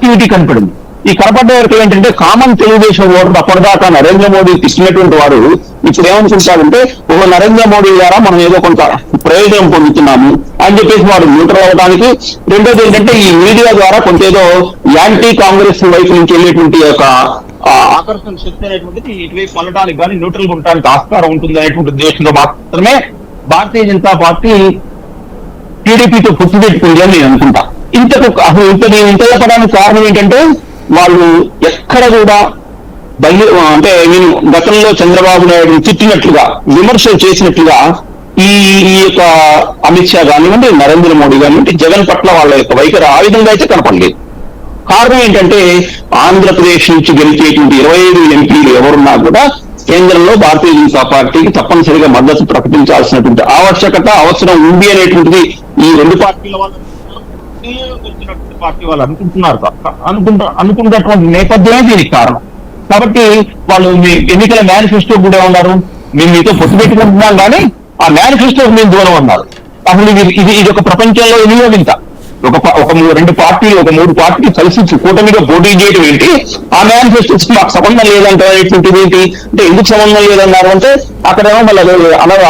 Connectivity కనపడింది. ఈ కనపడ్డ వరకు ఏంటంటే కామన్ తెలుగుదేశం ఓటర్ అప్పటిదాకా నరేంద్ర మోడీ ఇచ్చినటువంటి వారు ఇప్పుడు ఏమనుకుంటారంటే నరేంద్ర మోడీ ద్వారా మనం ఏదో కొంత ప్రయోజనం పొందుతున్నాము అని చెప్పేసి వాడు న్యూట్రల్ అవ్వడానికి. రెండోది ఏంటంటే ఈ మీడియా ద్వారా కొంత ఏదో యాంటీ కాంగ్రెస్ వైపు నుంచి వెళ్ళేటువంటి యొక్క ఆకర్షణ శక్తి అనేటువంటిది ఇటువైపు వెళ్ళడానికి కానీ న్యూట్రల్ గా ఉండడానికి ఆస్కారం ఉంటుంది అనేటువంటి ఉద్దేశంలో మాత్రమే భారతీయ జనతా పార్టీ టీడీపీతో పొత్తు పెట్టుకుంది అని నేను అనుకుంటా. అసలు నేను ఇంత చెప్పడానికి కారణం ఏంటంటే వాళ్ళు ఎక్కడ కూడా అంటే నేను గతంలో చంద్రబాబు నాయుడు తిట్టినట్లుగా విమర్శలు చేసినట్లుగా ఈ యొక్క అమిత్ షా కానివ్వండి, నరేంద్ర మోడీ కానివ్వండి, జగన్ పట్ల వాళ్ళ యొక్క వైఖరి ఆ విధంగా అయితే కనపడలేదు. కారణం ఏంటంటే ఆంధ్రప్రదేశ్ నుంచి గెలిచేటువంటి 25 ఎంపీలు ఎవరున్నా కూడా కేంద్రంలో భారతీయ జనతా పార్టీకి తప్పనిసరిగా మద్దతు ప్రకటించాల్సినటువంటి అవసరం ఉంది అనేటువంటిది ఈ రెండు పార్టీల వాళ్ళు పార్టీ వాళ్ళు అనుకుంటున్నటువంటి నేపథ్యమే దీనికి కారణం. కాబట్టి వాళ్ళు ఎన్నికల మేనిఫెస్టో కూడా ఉన్నారు, మేము మీతో పొత్తు పెట్టుకుంటున్నాం కానీ ఆ మేనిఫెస్టో మేము దూరం ఉన్నారు. అసలు ఇది ఒక ప్రపంచంలో వినియోగింత ఒక రెండు పార్టీలు ఒక మూడు పార్టీలు కలిసి కూటమిగా పోటీ చేయడం ఏంటి, ఆ మేనిఫెస్టో మాకు సంబంధం లేదంటారనేటువంటిది ఏంటి అంటే ఎందుకు సంబంధం లేదన్నారు అంటే అక్కడేమో మళ్ళీ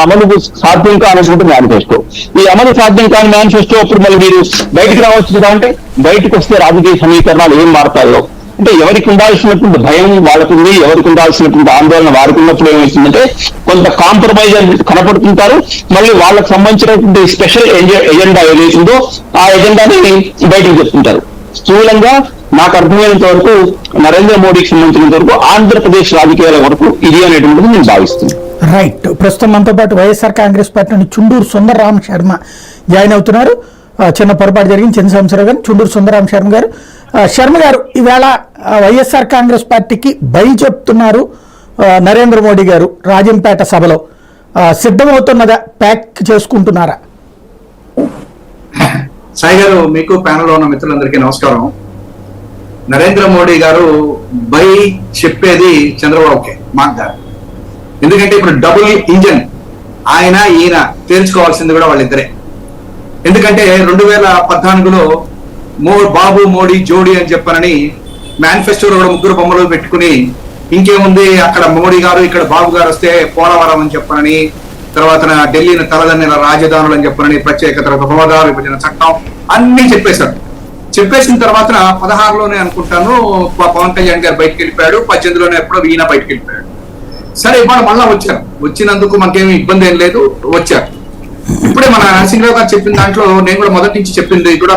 అమలు సాధ్యం కానటువంటి మేనిఫెస్టో. ఈ అమలు సాధ్యం కాని మేనిఫెస్టో అప్పుడు మళ్ళీ మీరు బయటకు రావచ్చు కదా అంటే బయటకు వస్తే రాజకీయ సమీకరణాలు ఏం మారతాయో అంటే ఎవరికి ఉండాల్సినటువంటి భయం వాళ్ళకుంది, ఎవరికి ఉండాల్సినటువంటి ఆందోళన వారికి ఉన్నప్పుడు ఏమవుతుందంటే కొంత కాంప్రమైజ్ కనపడుతుంటారు. మళ్ళీ వాళ్ళకి సంబంధించినటువంటి స్పెషల్ ఎజెండా ఏదైతుందో ఆ ఎజెండాని బయటకు చెప్తుంటారు. స్థూలంగా నాకు అర్థమైనంత వరకు నరేంద్ర మోడీకి సంబంధించినంత వరకు ఆంధ్రప్రదేశ్ రాజకీయాల వరకు ఇది అనేటువంటిది నేను భావిస్తున్నాను. రైట్. ప్రస్తుతం మనతో పాటు వైఎస్ఆర్ కాంగ్రెస్ పార్టీ నుండి చుండూరు సుందరరామ శర్మ జాయిన్ అవుతున్నారు. చిన్న పొరపాటు జరిగింది, చిన్న సంవత్సరం గారు. చుండూరు సుందరరామ శర్మ గారు, శర్మ గారు ఈవేళ వైఎస్ఆర్ కాంగ్రెస్ పార్టీకి బై చెప్తున్నారు నరేంద్ర మోడీ గారు రాజంపేట సభలో. సిద్ధమవుతున్నదా, ప్యాక్ చేసుకుంటున్నారా? సాయి గారు, మీకు ప్యానెల్లో ఉన్న మిత్రులందరికీ నమస్కారం. నరేంద్ర మోడీ గారు బై చెప్పేది చంద్రబాబుకే, మాకు గారు. ఎందుకంటే ఇప్పుడు డబుల్ ఇంజన్ ఆయన ఈయన తేల్చుకోవాల్సింది కూడా వాళ్ళిద్దరే. ఎందుకంటే 2014లో బాబు మోడీ జోడీ అని చెప్పానని మేనిఫెస్టోలో కూడా ముగ్గురు బొమ్మలు పెట్టుకుని ఇంకేముంది అక్కడ మోడీ గారు ఇక్కడ బాబు గారు వస్తే పోలవరం అని చెప్పానని, తర్వాత ఢిల్లీని తలదన్నిల రాజధానులు అని చెప్పానని, ప్రత్యేక తర్వాత హోదా విభజన చట్టం అన్ని చెప్పేశారు. చెప్పేసిన తర్వాత 16లోనే అనుకుంటాను పవన్ కళ్యాణ్ గారు బయటకు వెళ్ళిపోయాడు, 18లోనే ఎప్పుడో ఈయన బయటకు వెళ్ళిపోయాడు. సరే ఇవాళ మళ్ళా వచ్చారు, వచ్చినందుకు మనకేమి ఇబ్బంది ఏం లేదు, వచ్చారు. ఇప్పుడే మన నరసింహరావు గారు చెప్పిన దాంట్లో నేను కూడా మొదటి నుంచి చెప్పింది కూడా